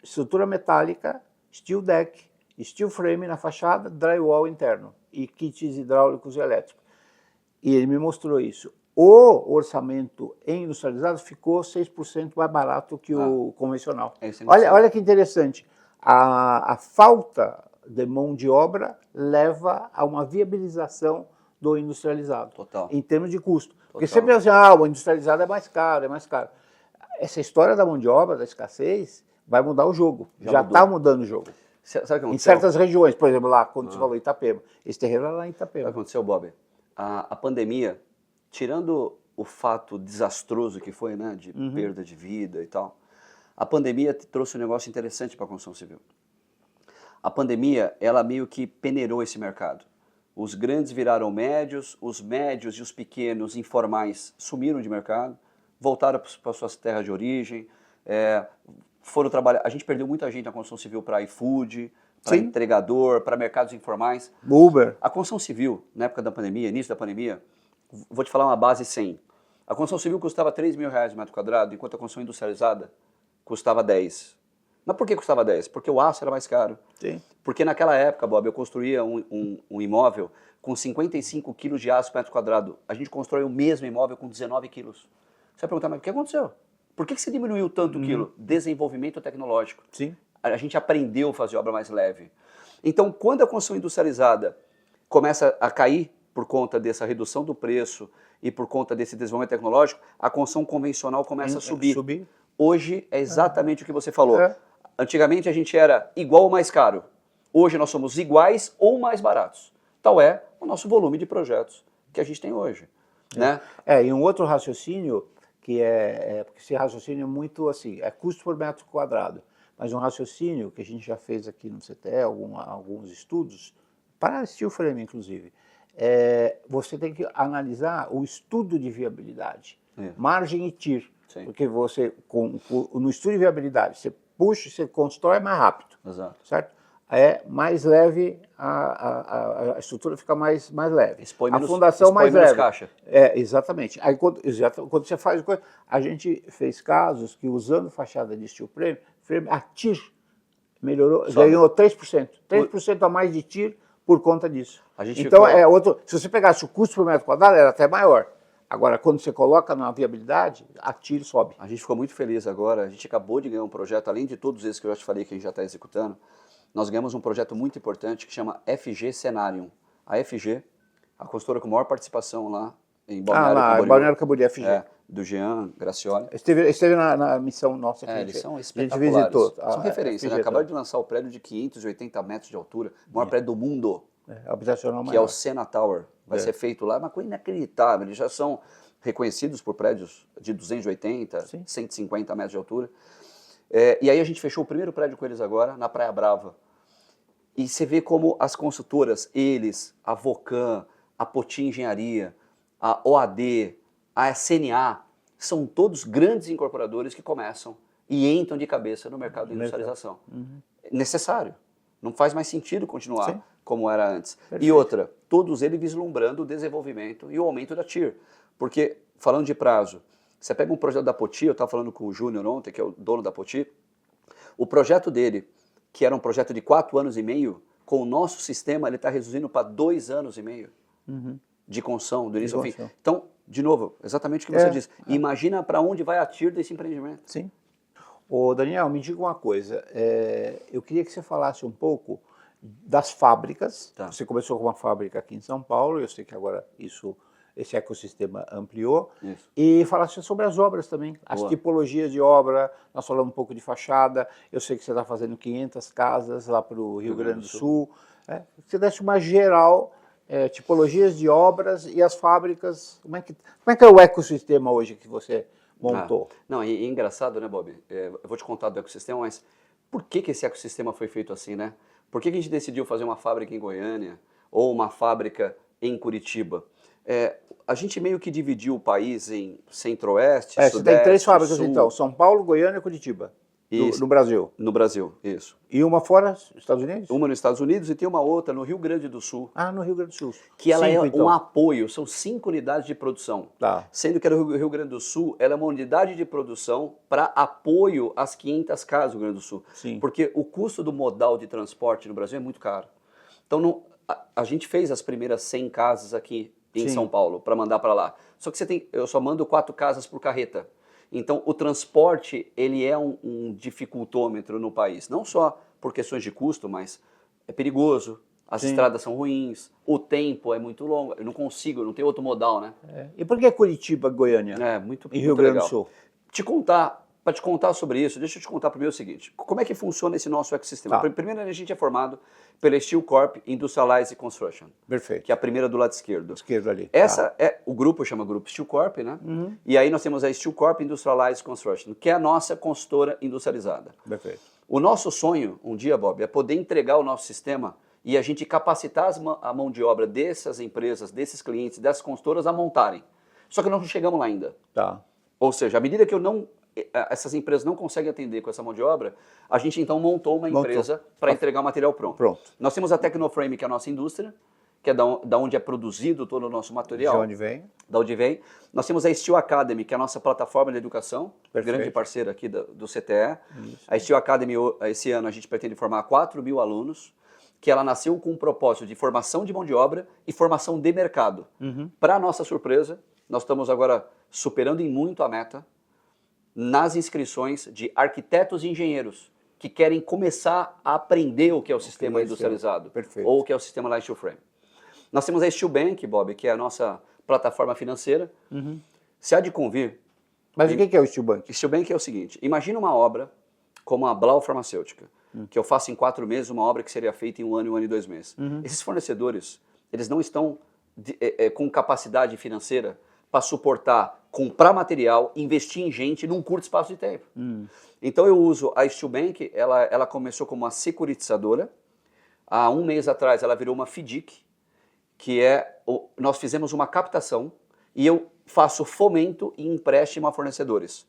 estrutura metálica, steel deck, steel frame na fachada, drywall interno e kits hidráulicos e elétricos. E ele me mostrou isso. O orçamento em industrializado ficou 6% mais barato que o convencional. Olha que interessante. a falta de mão de obra leva a uma viabilização do industrializado. Total. Em termos de custo. Porque Total. sempre assim, o industrializado é mais caro, é mais caro. Essa história da mão de obra, da escassez, vai mudar o jogo. Já está mudando o jogo. Sabe o que aconteceu? Em certas regiões, por exemplo, lá, quando você falou Itapema. Esse terreno é lá em Sabe o que Itapema. aconteceu, Bob? A pandemia, tirando o fato desastroso que foi, né, de perda de vida e tal, a pandemia trouxe um negócio interessante para a construção civil. A pandemia, ela meio que peneirou esse mercado. Os grandes viraram médios, os médios e os pequenos informais sumiram de mercado, voltaram para suas terras de origem, foram trabalhar. A gente perdeu muita gente na construção civil para iFood, para entregador, para mercados informais. Uber. A construção civil, na época da pandemia, início da pandemia, vou te falar uma base 100. A construção civil custava R$3.000 o metro quadrado, enquanto a construção industrializada custava 10. Mas por que custava 10? Porque o aço era mais caro. Sim. Porque naquela época, Bob, eu construía um imóvel com 55 quilos de aço por metro quadrado. A gente constrói o mesmo imóvel com 19 quilos. Você vai perguntar, mas o que aconteceu? Por que você diminuiu tanto o quilo? Desenvolvimento tecnológico. Sim. A gente aprendeu a fazer obra mais leve. Então, quando a construção industrializada começa a cair por conta dessa redução do preço e por conta desse desenvolvimento tecnológico, a construção convencional começa a subir. Hoje é exatamente o que você falou. Antigamente a gente era igual ou mais caro. Hoje nós somos iguais ou mais baratos. Tal é o nosso volume de projetos que a gente tem hoje. Né? E um outro raciocínio, porque esse raciocínio é muito assim, é custo por metro quadrado. Mas um raciocínio que a gente já fez aqui no CTE, alguns estudos, para steel frame inclusive, você tem que analisar o estudo de viabilidade, margem e TIR. Sim. Porque você, no estudo de viabilidade, você puxa, você constrói mais rápido. Exato. Certo? É mais leve, a estrutura fica mais leve. A fundação mais leve. Caixa. Exatamente. Aí quando você faz coisa, a gente fez casos que usando fachada de steel frame, a TIR melhorou, ganhou 3%. 3% a mais de TIR por conta disso. Então, se você pegasse o custo por metro quadrado, era até maior. Agora, quando você coloca na viabilidade, a TIR sobe. A gente ficou muito feliz agora, a gente acabou de ganhar um projeto, além de todos esses que eu já te falei que a gente já está executando, nós ganhamos um projeto muito importante que chama FG Cenarium. A FG, a consultora com maior participação lá em Balneário Camboriú, FG. Do Jean Gracioli. Esteve na missão nossa. Eles são espetaculares. A gente visitou. São referências, né? Acabaram de lançar o prédio de 580 metros de altura, o maior prédio do mundo. Habitacional maior. Que é o Sena Tower. Vai ser feito lá, uma coisa inacreditável. Eles já são reconhecidos por prédios de 280, 150 metros de altura. E aí a gente fechou o primeiro prédio com eles agora, na Praia Brava. E você vê como as consultoras, eles, a Vocan, a Poti Engenharia, a OAD, a CNA, são todos grandes incorporadores que começam e entram de cabeça no mercado de industrialização. Necessário. Não faz mais sentido continuar como era antes. Perfeito. E outra, todos eles vislumbrando o desenvolvimento e o aumento da TIR. Porque, falando de prazo, você pega um projeto da Poti, eu estava falando com o Júnior ontem, que é o dono da Poti, o projeto dele, que era um projeto de 4 anos e meio, com o nosso sistema ele está reduzindo para 2 anos e meio de construção, do início ao fim. Então, de novo, exatamente o que você disse. Imagina para onde vai a TIR desse empreendimento. Sim. Ô Daniel, me diga uma coisa. Eu queria que você falasse um pouco das fábricas. Você começou com uma fábrica aqui em São Paulo, eu sei que agora esse ecossistema ampliou. Isso. E falasse sobre as obras também, as tipologias de obra. Nós falamos um pouco de fachada. Eu sei que você está fazendo 500 casas lá para o Rio Grande do Sul. Você desse uma geral, tipologias de obras e as fábricas. Como é que é o ecossistema hoje que você montou? Não, é engraçado, né, Bob? Eu vou te contar do ecossistema, mas por que esse ecossistema foi feito assim, né? Por que a gente decidiu fazer uma fábrica em Goiânia ou uma fábrica em Curitiba? A gente meio que dividiu o país em centro-oeste, sudeste, você tem 3 fábricas sul. Então, São Paulo, Goiânia e Curitiba, no Brasil. No Brasil, isso. E uma fora dos Estados Unidos? Uma nos Estados Unidos e tem uma outra no Rio Grande do Sul. No Rio Grande do Sul. Que ela um apoio, são 5 unidades de produção. Sendo que no Rio Grande do Sul, ela é uma unidade de produção para apoio às 500 casas do Rio Grande do Sul. Sim. Porque o custo do modal de transporte no Brasil é muito caro. Então, a gente fez as primeiras 100 casas aqui em São Paulo, para mandar para lá. Só que eu só mando 4 casas por carreta. Então, o transporte, ele é um dificultômetro no país. Não só por questões de custo, mas é perigoso, as Sim. estradas são ruins, o tempo é muito longo, eu não consigo, eu não tenho outro modal, né? E por que Curitiba, Goiânia? É, muito, E muito Rio Grande legal. do Sul? Para te contar sobre isso, deixa eu te contar primeiro o seguinte, como é que funciona esse nosso ecossistema? Tá. Primeiro, a gente é formado pela Steel Corp Industrialized Construction, Perfeito. que é a primeira do lado esquerdo. Esquerdo ali. Essa o grupo chama Grupo Steel Corp, né? E aí nós temos a Steel Corp Industrialized Construction, que é a nossa consultora industrializada. Perfeito. O nosso sonho, um dia, Bob, é poder entregar o nosso sistema e a gente capacitar a mão de obra dessas empresas, desses clientes, dessas consultoras a montarem. Só que nós não chegamos lá ainda. Tá. Ou seja, à medida que essas empresas não conseguem atender com essa mão de obra, a gente então montou uma empresa para entregar o material pronto. Nós temos a Tecnoframe, que é a nossa indústria, que é da onde é produzido todo o nosso material. De onde vem? Da onde vem. Nós temos a Steel Academy, que é a nossa plataforma de educação, Perfeito. grande parceira aqui do CTE. Isso. A Steel Academy, esse ano, a gente pretende formar 4.000 alunos, que ela nasceu com um propósito de formação de mão de obra e formação de mercado. Para nossa surpresa, nós estamos agora superando em muito a meta nas inscrições de arquitetos e engenheiros que querem começar a aprender o que é o sistema industrializado. Perfeito. Ou o que é o sistema Light Steel Frame. Nós temos a Steel Bank, Bob, que é a nossa plataforma financeira. Se há de convir... Mas o que é o Steel Bank? Steel Bank é o seguinte, imagina uma obra como a Blau Farmacêutica, que eu faço em 4 meses uma obra que seria feita em 1 ano e 2 meses. Esses fornecedores, eles não estão com capacidade financeira para suportar, comprar material, investir em gente num curto espaço de tempo. Então eu uso a Steel Bank, ela começou como uma securitizadora, há 1 mês atrás ela virou uma FDIC, que nós fizemos uma captação e eu faço fomento e empréstimo a fornecedores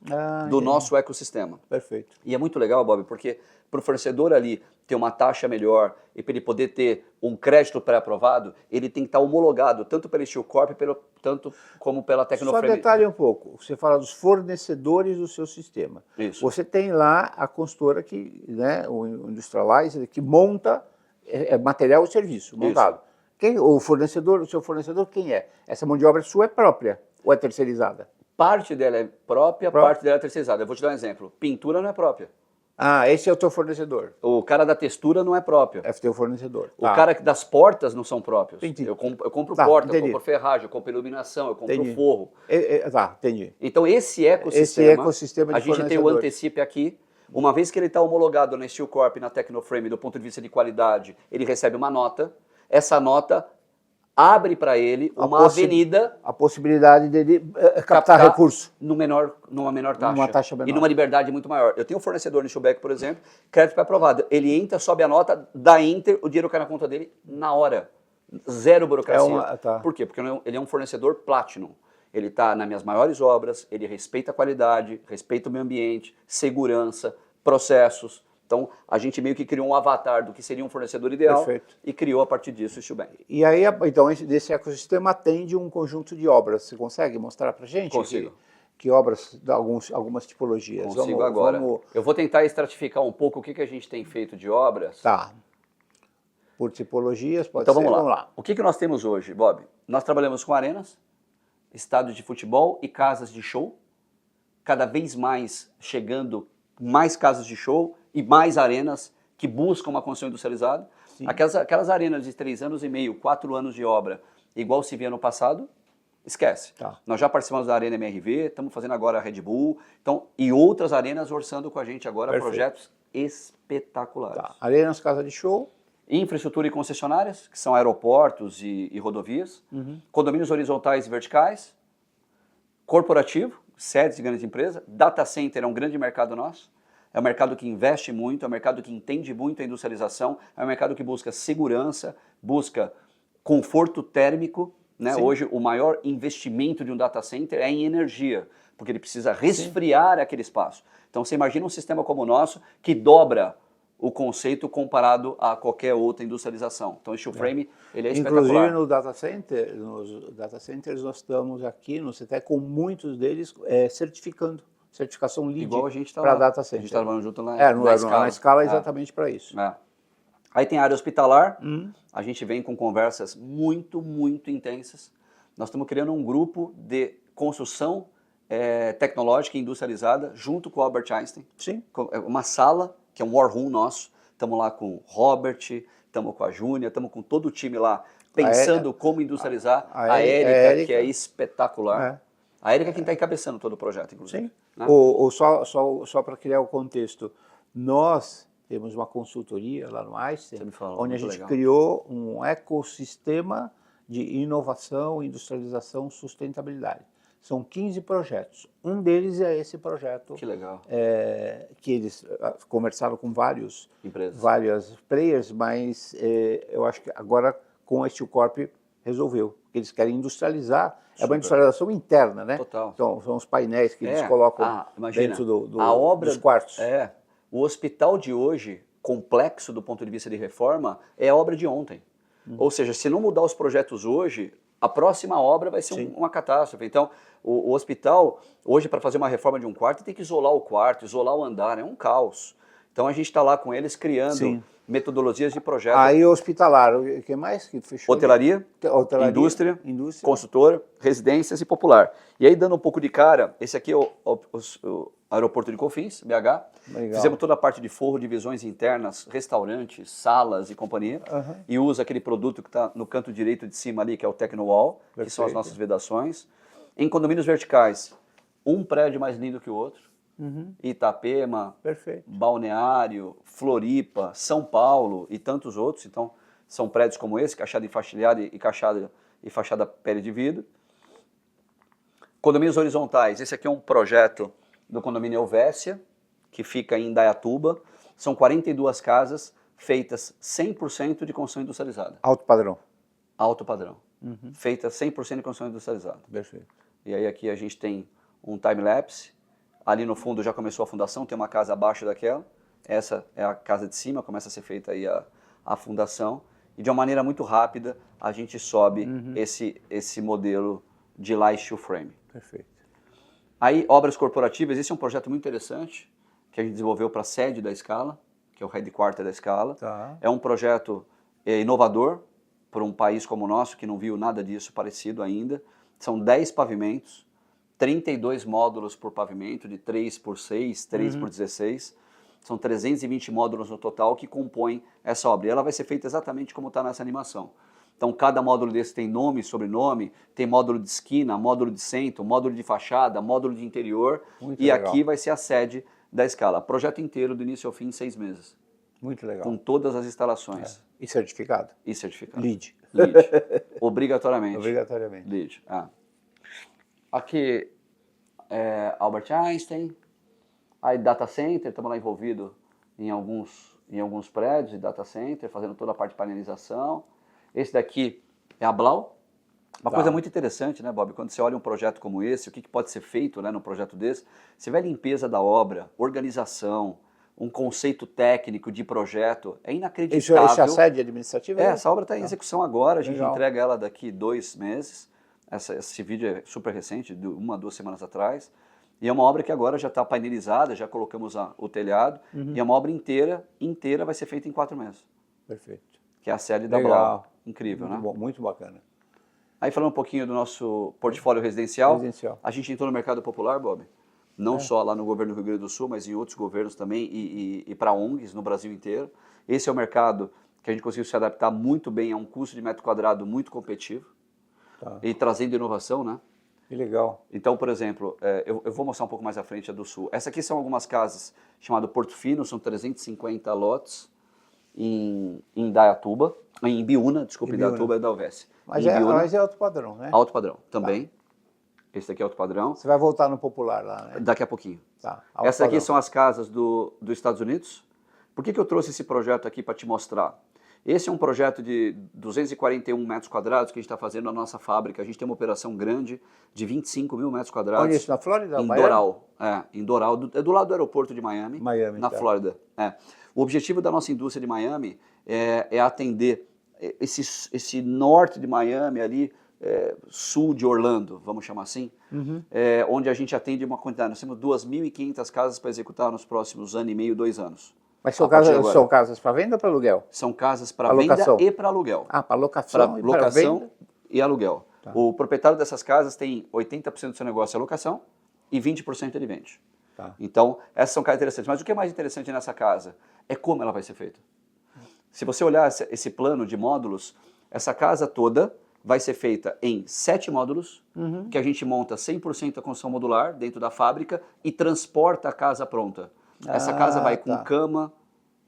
do nosso ecossistema. Perfeito. E é muito legal, Bob, porque para o fornecedor ali ter uma taxa melhor e para ele poder ter um crédito pré-aprovado, ele tem que estar homologado tanto pela Steel Corp tanto como pela Tecnoframe. Só detalhe um pouco, você fala dos fornecedores do seu sistema. Isso. Você tem lá a consultora o Industrializer, que monta material e serviço montado. O seu fornecedor quem é? Essa mão de obra sua é própria ou é terceirizada? Parte dela é própria, parte dela é terceirizada. Eu vou te dar um exemplo. Pintura não é própria. Ah, esse é o teu fornecedor. O cara da textura não é próprio. É o teu fornecedor. O cara das portas não são próprios. Entendi. Eu compro porta, entendi. eu compro ferragem, eu compro iluminação, eu compro forro. Entendi. Então esse ecossistema de a gente tem o Antecipe aqui. Uma vez que ele está homologado na Steel Corp e na Tecnoframe do ponto de vista de qualidade, ele recebe uma nota. Essa nota abre para ele uma avenida... A possibilidade dele captar recurso. Numa menor taxa. Numa taxa menor. E numa liberdade muito maior. Eu tenho um fornecedor no Steelback, por exemplo, crédito pré-aprovado. Ele entra, sobe a nota, dá enter, o dinheiro cai na conta dele na hora. Zero burocracia. Por quê? Porque ele é um fornecedor Platinum. Ele está nas minhas maiores obras, ele respeita a qualidade, respeita o meio ambiente, segurança, processos. Então, a gente meio que criou um avatar do que seria um fornecedor ideal. Perfeito. E criou a partir disso o Steelbank. E aí, então, desse ecossistema atende um conjunto de obras. Você consegue mostrar para a gente? Consigo. Que obras, algumas tipologias? Consigo agora. Eu vou tentar estratificar um pouco o que a gente tem feito de obras. Tá. Por tipologias, pode ser? Então vamos lá. O que nós temos hoje, Bob? Nós trabalhamos com arenas, estádios de futebol e casas de show. Cada vez mais chegando mais casas de show e mais arenas que buscam uma construção industrializada. Aquelas arenas de 3 anos e meio, 4 anos de obra, igual se via no passado, esquece. Tá. Nós já participamos da Arena MRV, estamos fazendo agora a Red Bull, então, e outras arenas orçando com a gente agora projetos espetaculares. Tá. Arenas, casa de show. Infraestrutura e concessionárias, que são aeroportos e rodovias. Condomínios horizontais e verticais. Corporativo, sedes de grandes empresas. Data center é um grande mercado nosso. É um mercado que investe muito, é um mercado que entende muito a industrialização, é um mercado que busca segurança, busca conforto térmico. Né? Hoje, o maior investimento de um data center é em energia, porque ele precisa resfriar aquele espaço. Então, você imagina um sistema como o nosso que dobra o conceito comparado a qualquer outra industrialização. Então, o Steel Frame, ele é espetacular. Inclusive, nos data centers, nós estamos aqui no CTE com muitos deles certificando. Certificação LEED para data center. A gente está trabalhando junto na escala exatamente para isso. Aí tem a área hospitalar, a gente vem com conversas muito, muito intensas. Nós estamos criando um grupo de construção tecnológica e industrializada junto com o Albert Einstein. Sim. Uma sala, que é um war room nosso, estamos lá com o Robert, estamos com a Júnia, estamos com todo o time lá, pensando como industrializar. A Érica, que é espetacular. A Érica é quem está encabeçando todo o projeto, inclusive. Sim. Né? Só para criar o contexto, nós temos uma consultoria lá no Einstein, onde a gente criou um ecossistema de inovação, industrialização, sustentabilidade. São 15 projetos. Um deles é esse projeto. Que legal. Que eles conversaram com várias players, mas eu acho que agora com a Steel Corp resolveu. Eles querem industrializar. Super. É uma industrialização interna, né? Total. Então, são os painéis que eles colocam dentro dos quartos. O hospital de hoje, complexo do ponto de vista de reforma, é a obra de ontem. Ou seja, se não mudar os projetos hoje, a próxima obra vai ser uma catástrofe. Então, o hospital, hoje, para fazer uma reforma de um quarto, tem que isolar o quarto, isolar o andar, é um caos. Então, a gente está lá com eles criando metodologias de projeto. Aí, hospitalar, o que mais que fechou? Hotelaria, indústria, consultora, residências e popular. E aí, dando um pouco de cara, esse aqui é o aeroporto de Confins, BH. Legal. Fizemos toda a parte de forro, divisões internas, restaurantes, salas e companhia. E usa aquele produto que está no canto direito de cima ali, que é o Tecnowall, que são as nossas vedações. Em condomínios verticais, um prédio mais lindo que o outro. Itapema, Balneário, Floripa, São Paulo e tantos outros. Então, são prédios como esse, cachada enfaixilhada e fachada pele de vidro. Condomínios horizontais, esse aqui é um projeto do condomínio Helvécia, que fica em Indaiatuba. São 42 casas feitas 100% de construção industrializada. Alto padrão. Alto padrão. Feita 100% de construção industrializada. Perfeito. E aí aqui a gente tem um time-lapse. Ali no fundo já começou a fundação, tem uma casa abaixo daquela. Essa é a casa de cima, começa a ser feita aí a fundação. E de uma maneira muito rápida a gente sobe esse modelo de light steel frame. Perfeito. Aí, obras corporativas, esse é um projeto muito interessante que a gente desenvolveu para a sede da Scala, que é o headquarter da Scala. É um projeto inovador para um país como o nosso, que não viu nada disso parecido ainda. São 10 pavimentos, 32 módulos por pavimento, de 3 por 6, 3 por 16. São 320 módulos no total que compõem essa obra. E ela vai ser feita exatamente como está nessa animação. Então, cada módulo desse tem nome, sobrenome, tem módulo de esquina, módulo de centro, módulo de fachada, módulo de interior. Muito legal. Aqui vai ser a sede da Scala. Projeto inteiro, do início ao fim, em 6 meses. Muito legal. Com todas as instalações. E certificado? E certificado. LEED. Obrigatoriamente. Obrigatoriamente. LEED. Aqui é Albert Einstein. Aí data center, estamos lá envolvidos em alguns prédios de data center, fazendo toda a parte de panelização. Esse daqui é a Blau. Uma coisa muito interessante, né, Bob? Quando você olha um projeto como esse, o que pode ser feito, né, num projeto desse, você vê a limpeza da obra, organização, um conceito técnico de projeto, é inacreditável. Isso é a sede administrativa? Essa obra está em execução agora, a gente entrega ela daqui 2 meses. Esse vídeo é super recente, de 1 a 2 semanas atrás. E é uma obra que agora já está painelizada, já colocamos o telhado, e é uma obra inteira vai ser feita em 4 meses. Perfeito. Que é a sede da Blau. Incrível, muito né? Bom, muito bacana. Aí falando um pouquinho do nosso portfólio residencial. A gente entrou no mercado popular, Bob, não só lá no governo do Rio Grande do Sul, mas em outros governos também e para ONGs no Brasil inteiro. Esse é o mercado que a gente conseguiu se adaptar muito bem a um custo de metro quadrado muito competitivo e trazendo inovação, né? Que legal. Então, por exemplo, eu vou mostrar um pouco mais à frente a do Sul. Essa aqui são algumas casas chamado Porto Fino, são 350 lotes em Indaiatuba, em Ibiúna, desculpa, Indaiatuba é da Helvécia. Mas é alto padrão, né? Alto padrão, também. Esse daqui é alto padrão. Você vai voltar no popular lá, né? Daqui a pouquinho. Essa aqui são as casas dos Estados Unidos. Por que eu trouxe esse projeto aqui para te mostrar? Esse é um projeto de 241 metros quadrados que a gente está fazendo na nossa fábrica. A gente tem uma operação grande de 25 mil metros quadrados. Onde isso? Na Flórida? Em Doral. Em Doral. É do lado do aeroporto de Miami. Na Flórida. O objetivo da nossa indústria de Miami é atender esse norte de Miami ali, sul de Orlando, vamos chamar assim, onde a gente atende uma quantidade. Nós temos 2.500 casas para executar nos próximos ano e meio, 2 anos. Mas são casas para venda ou para aluguel? São casas para venda e para aluguel. Para locação e para venda e aluguel. O proprietário dessas casas tem 80% do seu negócio é locação e 20% ele vende. Então, essas são casas interessantes. Mas o que é mais interessante nessa casa? é como ela vai ser feita. Se você olhar esse plano de módulos, essa casa toda vai ser feita em 7 módulos, que a gente monta 100% a construção modular dentro da fábrica e transporta a casa pronta. Essa casa vai com cama,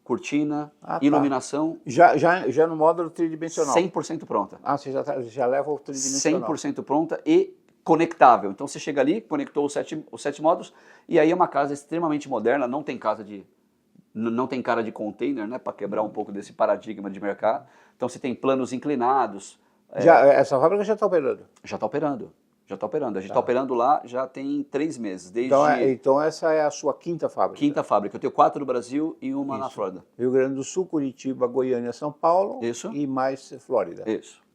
cortina, iluminação. Já no módulo tridimensional? 100% pronta. Você já leva o tridimensional? 100% pronta e conectável. Então você chega ali, conectou os 7 módulos, e aí é uma casa extremamente moderna, não tem cara de container, né, para quebrar um pouco desse paradigma de mercado. Então você tem planos inclinados. Essa fábrica já está operando? Já está operando. A gente está operando lá já tem 3 meses. Então essa é a sua quinta fábrica? Quinta fábrica. Eu tenho 4 no Brasil e uma na Flórida. Rio Grande do Sul, Curitiba, Goiânia, São Paulo. Isso. E mais Flórida. Isso.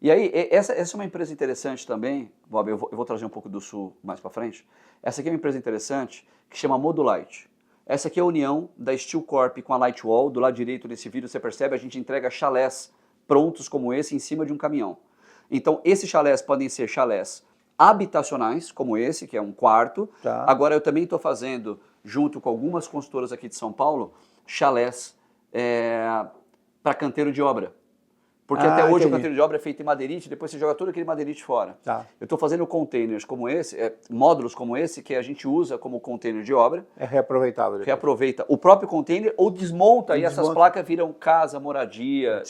E aí, essa é uma empresa interessante também, Bob, eu vou trazer um pouco do Sul mais para frente. Essa aqui é uma empresa interessante que chama Modulite. Essa aqui é a união da Steel Corp com a Lightwall. Do lado direito desse vídeo você percebe, a gente entrega chalés prontos como esse em cima de um caminhão. Então, esses chalés podem ser chalés habitacionais, como esse, que é um quarto. Agora, eu também estou fazendo, junto com algumas consultoras aqui de São Paulo, chalés para canteiro de obra. Porque até hoje o canteiro de obra é feito em madeirite, depois você joga todo aquele madeirite fora. Eu estou fazendo containers como esse, módulos como esse, que a gente usa como container de obra. É reaproveitável. Depois. Reaproveita o próprio container ou desmonta e essas placas viram casa, moradia.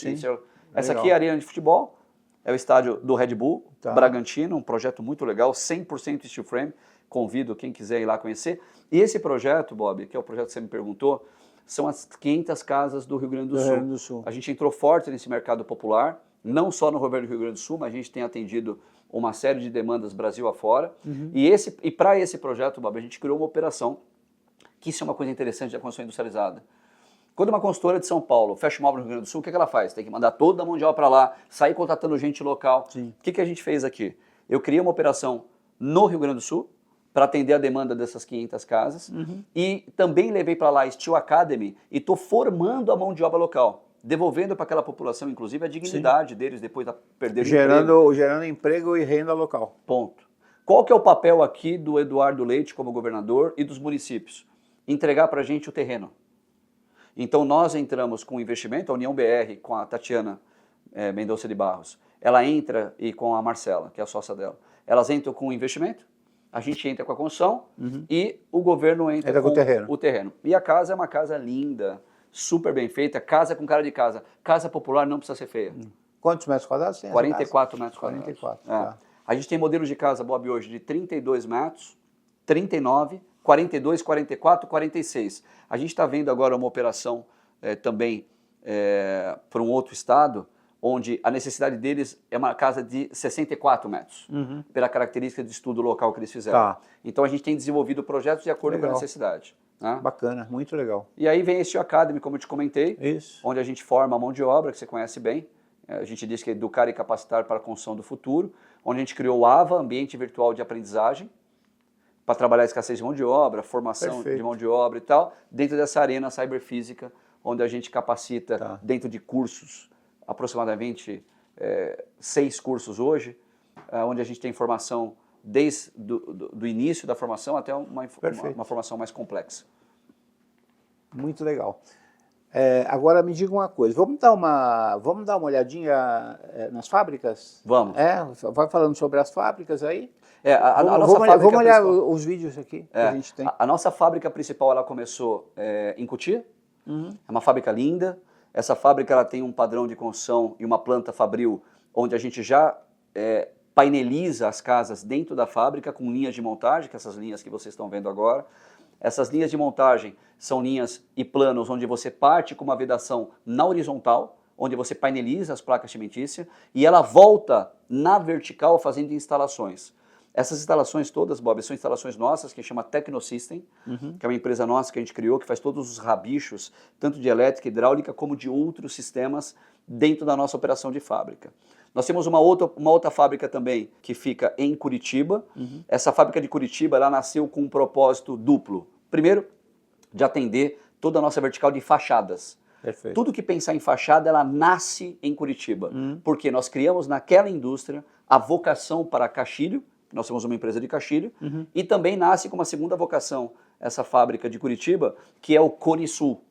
Essa aqui é a arena de futebol, é o estádio do Red Bull, Bragantino, um projeto muito legal, 100% steel frame. Convido quem quiser ir lá conhecer. E esse projeto, Bob, que é o projeto que você me perguntou, são as 500 casas do Rio Grande do Sul. A gente entrou forte nesse mercado popular, não só no Rio Grande do Sul, mas a gente tem atendido uma série de demandas Brasil afora. E para esse projeto, Bob, a gente criou uma operação, que isso é uma coisa interessante da construção industrializada. Quando uma consultora de São Paulo fecha um móvel no Rio Grande do Sul, o que ela faz? Tem que mandar toda a mão de obra para lá, sair contratando gente local. O que a gente fez aqui? Eu criei uma operação no Rio Grande do Sul, para atender a demanda dessas 500 casas. E também levei para lá a Steel Academy e estou formando a mão de obra local, devolvendo para aquela população, inclusive, a dignidade deles depois de perder o emprego. Gerando emprego e renda local. Ponto. Qual que é o papel aqui do Eduardo Leite como governador e dos municípios? Entregar para a gente o terreno. Então nós entramos com investimento, a União BR, com a Tatiana Mendonça de Barros, ela entra, e com a Marcela, que é a sócia dela, elas entram com investimento, a gente entra com a construção e o governo entra com o terreno. E a casa é uma casa linda, super bem feita, casa com cara de casa. Casa popular não precisa ser feia. Quantos metros quadrados tem? 44 metros quadrados. 44, A gente tem modelos de casa, Bob, hoje de 32 metros, 39, 42, 44, 46. A gente está vendo agora uma operação também para um outro estado, onde a necessidade deles é uma casa de 64 metros, pela característica de estudo local que eles fizeram. Então a gente tem desenvolvido projetos de acordo com a necessidade. Né? Bacana, muito legal. E aí vem a Steel Academy, como eu te comentei, onde a gente forma a mão de obra, que você conhece bem. A gente diz que é educar e capacitar para a construção do futuro, onde a gente criou o AVA, Ambiente Virtual de Aprendizagem, para trabalhar a escassez de mão de obra, formação de mão de obra e tal, dentro dessa arena cyberfísica, onde a gente capacita dentro de cursos, aproximadamente 6 cursos hoje, onde a gente tem formação desde do início da formação até uma formação mais complexa. Muito legal. Agora me diga uma coisa, vamos dar uma olhadinha nas fábricas? Vamos. Vai falando sobre as fábricas aí? Vamos olhar os vídeos aqui que a gente tem. A nossa fábrica principal ela começou em Cotia, é uma fábrica linda. Essa fábrica ela tem um padrão de construção e uma planta fabril, onde a gente já paineliza as casas dentro da fábrica com linhas de montagem, que essas linhas que vocês estão vendo agora. Essas linhas de montagem são linhas e planos onde você parte com uma vedação na horizontal, onde você paineliza as placas cimentícias, e ela volta na vertical fazendo instalações. Essas instalações todas, Bob, são instalações nossas, que chama Tecnosystem, que é uma empresa nossa que a gente criou, que faz todos os rabichos, tanto de elétrica e hidráulica, como de outros sistemas dentro da nossa operação de fábrica. Nós temos uma outra fábrica também, que fica em Curitiba. Essa fábrica de Curitiba, ela nasceu com um propósito duplo. Primeiro, de atender toda a nossa vertical de fachadas. Perfeito. Tudo que pensar em fachada, ela nasce em Curitiba. Porque nós criamos naquela indústria a vocação para caixilho. Nós somos uma empresa de caixilho, e também nasce com uma segunda vocação, essa fábrica de Curitiba, que é o Cone Sul.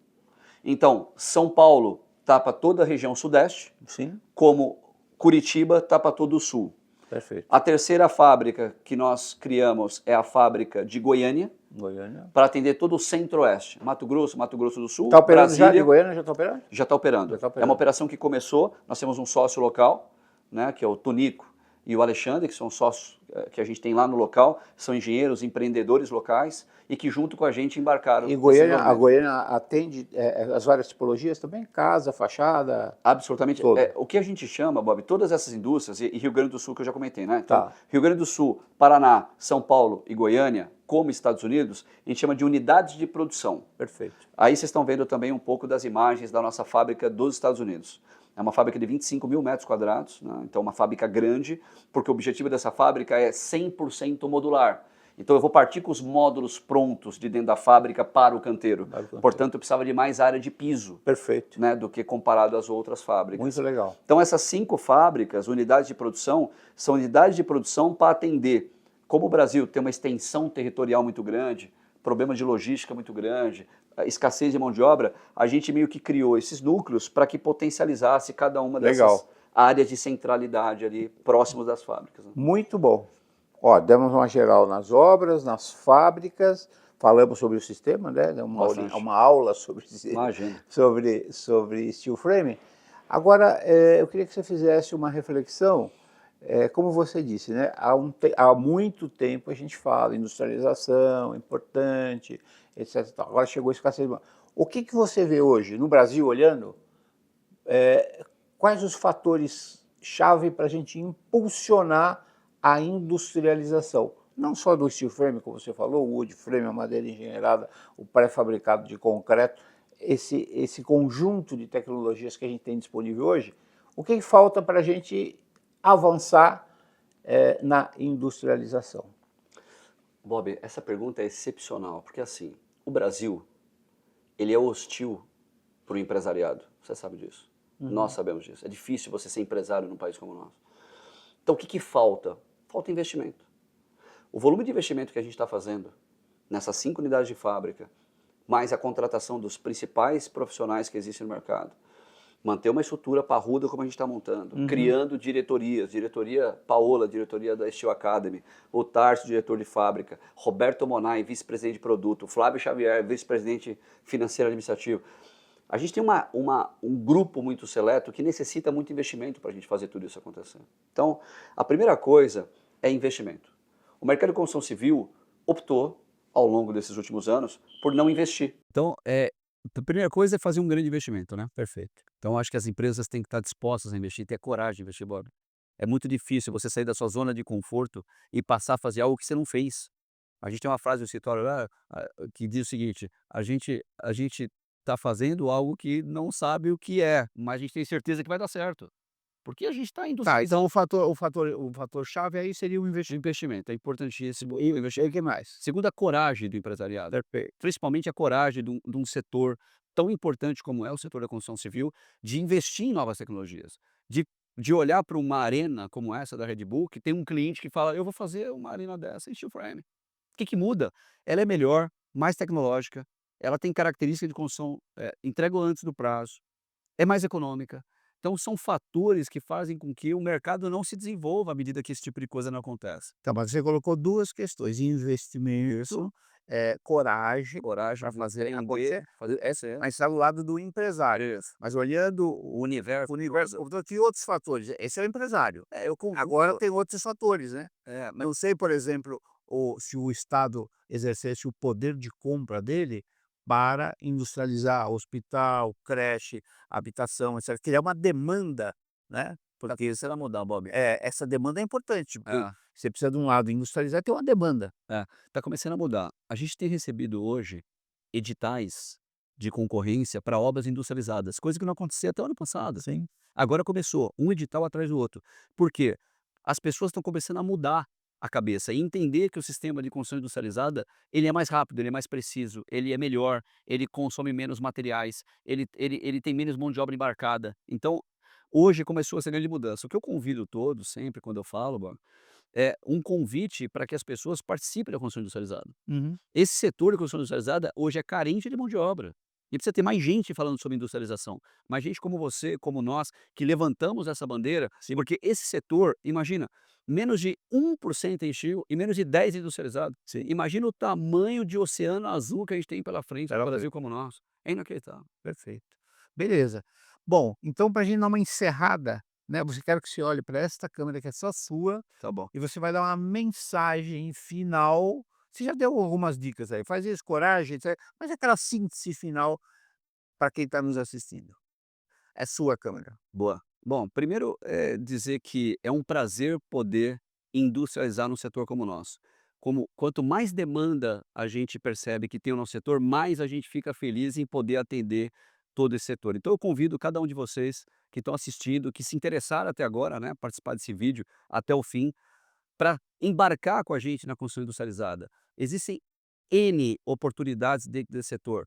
Então, São Paulo tapa toda a região sudeste, Sim, como Curitiba tapa todo o sul. perfeito. A terceira fábrica que nós criamos é a fábrica de Goiânia, Goiânia. para atender todo o centro-oeste. Mato Grosso do Sul, Está operando já de Brasília. Goiânia? Já está operando? Já está operando. Já tá É operando. uma operação que começou, nós temos um sócio local, né, que é o Tonico e o Alexandre, que são sócios que a gente tem lá no local, são engenheiros, empreendedores locais e que junto com a gente embarcaram. E nesse Goiânia, a desenvolvimento. Goiânia atende as várias tipologias também? Casa, fachada? Absolutamente. Todo. O que a gente chama, Bob, todas essas indústrias, e Rio Grande do Sul que eu já comentei, né? Então, Tá. Rio Grande do Sul, Paraná, São Paulo e Goiânia, como Estados Unidos, a gente chama de unidades de produção. Perfeito. Aí vocês estão vendo também um pouco das imagens da nossa fábrica dos Estados Unidos. É uma fábrica de 25 mil metros quadrados, né? Então uma fábrica grande, porque o objetivo dessa fábrica é 100% modular. Então eu vou partir com os módulos prontos de dentro da fábrica para o canteiro. Para o canteiro. Portanto, eu precisava de mais área de piso, Perfeito. né, do que comparado às outras fábricas. Muito legal. Então essas 5 fábricas, unidades de produção, são unidades de produção para atender. Como o Brasil tem uma extensão territorial muito grande, problema de logística muito grande, escassez de mão de obra, a gente meio que criou esses núcleos para que potencializasse cada uma dessas Legal. áreas de centralidade ali próximos das fábricas. Né? Muito bom. Ó, demos uma geral nas obras, nas fábricas, falamos sobre o sistema, né? Demos Bastante. uma aula sobre, Imagina. sobre steel frame. Agora, eu queria que você fizesse uma reflexão, como você disse, né? Há muito tempo a gente fala industrialização, importante, etc. e tal. Agora chegou a escassez de mão. O que você vê hoje no Brasil, olhando, quais os fatores-chave para a gente impulsionar a industrialização? Não só do steel frame, como você falou, o wood frame, a madeira engenheirada, o pré-fabricado de concreto, esse conjunto de tecnologias que a gente tem disponível hoje, o que falta para a gente avançar na industrialização? Bob, essa pergunta é excepcional, porque assim, o Brasil, ele é hostil para o empresariado, você sabe disso. Nós sabemos disso. É difícil você ser empresário num país como o nosso. Então o que falta? Falta investimento. O volume de investimento que a gente está fazendo nessas 5 unidades de fábrica, mais a contratação dos principais profissionais que existem no mercado, manter uma estrutura parruda como a gente está montando, criando diretorias, diretoria Paola, diretoria da Steel Academy, o Tarso, diretor de fábrica, Roberto Monai, vice-presidente de produto, Flávio Xavier, vice-presidente financeiro administrativo. A gente tem um grupo muito seleto que necessita muito investimento para a gente fazer tudo isso acontecer. Então, a primeira coisa é investimento. O mercado de construção civil optou, ao longo desses últimos anos, por não investir. Então, a primeira coisa é fazer um grande investimento, né? Perfeito. Então, acho que as empresas têm que estar dispostas a investir, ter coragem de investir, Bob. É muito difícil você sair da sua zona de conforto e passar a fazer algo que você não fez. A gente tem uma frase no escritório lá que diz o seguinte: a gente está fazendo algo que não sabe o que é, mas a gente tem certeza que vai dar certo. Porque a gente está indo. Tá, então o fator-chave aí seria o Investimento é importantíssimo. E o investimento, o que mais? Segundo, a coragem do empresariado. Perfeito. Principalmente a coragem de um setor tão importante como é o setor da construção civil, de investir em novas tecnologias, de olhar para uma arena como essa da Red Bull, que tem um cliente que fala, eu vou fazer uma arena dessa em steel frame. O que muda? Ela é melhor, mais tecnológica, ela tem característica de construção, entrega antes do prazo, é mais econômica. Então são fatores que fazem com que o mercado não se desenvolva à medida que esse tipo de coisa não acontece. Então, mas você colocou duas questões: investimento, Isso. coragem Coragem para fazer entender, acontecer, essa é mas está do lado do empresário. isso. Mas olhando O universo. que outros fatores? Esse é o empresário. Eu convido. Agora tem outros fatores, né? Mas Não sei, por exemplo, se o Estado exercesse o poder de compra dele para industrializar hospital, creche, habitação, etc. Criar uma demanda, né? Porque isso vai mudar, Bob. essa demanda é importante, porque É. você precisa de um lado industrializar, tem uma demanda. Está começando a mudar. A gente tem recebido hoje editais de concorrência para obras industrializadas, coisa que não acontecia até o ano passado. Sim. Agora começou, um edital atrás do outro. Por quê? As pessoas estão começando a mudar a cabeça e entender que o sistema de construção industrializada ele é mais rápido, ele é mais preciso, ele é melhor, ele consome menos materiais, ele tem menos mão de obra embarcada. Então, hoje começou essa grande mudança. O que eu convido todos, sempre quando eu falo, Bob, é um convite para que as pessoas participem da construção industrializada. Uhum. Esse setor de construção industrializada hoje é carente de mão de obra. E precisa ter mais gente falando sobre industrialização, mais gente como você, como nós, que levantamos essa bandeira, porque esse setor, imagina, menos de 1% em Chile e menos de 10 industrializado. Sim. Imagina o tamanho de oceano azul que a gente tem pela frente, Pela no Brasil como o nosso. É inacreditável. Perfeito. Beleza. Bom, então para a gente dar uma encerrada, né, você quero que você olhe para esta câmera que é só sua Tá bom. e você vai dar uma mensagem final. Você já deu algumas dicas aí, faz isso, coragem, etc, mas aquela síntese final para quem está nos assistindo. É sua câmera. Boa. Bom, primeiro, dizer que é um prazer poder industrializar num setor como o nosso. Quanto mais demanda a gente percebe que tem o nosso setor, mais a gente fica feliz em poder atender todo esse setor. Então eu convido cada um de vocês que estão assistindo, que se interessaram até agora, né, participar desse vídeo até o fim, para embarcar com a gente na construção industrializada. Existem N oportunidades dentro desse setor.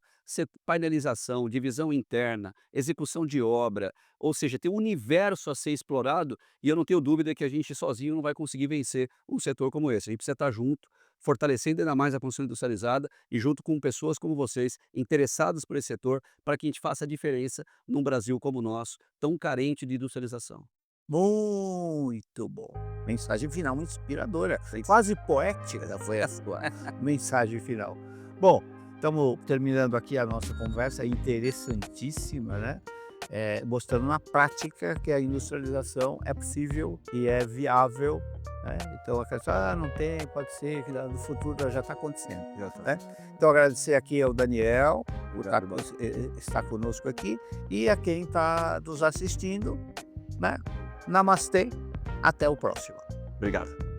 Painelização, divisão interna, execução de obra, ou seja, tem um universo a ser explorado e eu não tenho dúvida que a gente sozinho não vai conseguir vencer um setor como esse. A gente precisa estar junto, fortalecendo ainda mais a construção industrializada e junto com pessoas como vocês, interessadas por esse setor, para que a gente faça a diferença num Brasil como o nosso, tão carente de industrialização. Muito bom. Mensagem final inspiradora, quase poética foi a sua mensagem final. Bom, estamos terminando aqui a nossa conversa interessantíssima, né? Mostrando na prática que a industrialização é possível e é viável, né? Então, a pessoa, não tem, pode ser que no futuro já está acontecendo. Né? Então, agradecer aqui ao Daniel por estar conosco aqui e a quem está nos assistindo, né? Namastê, até o próximo. Obrigado.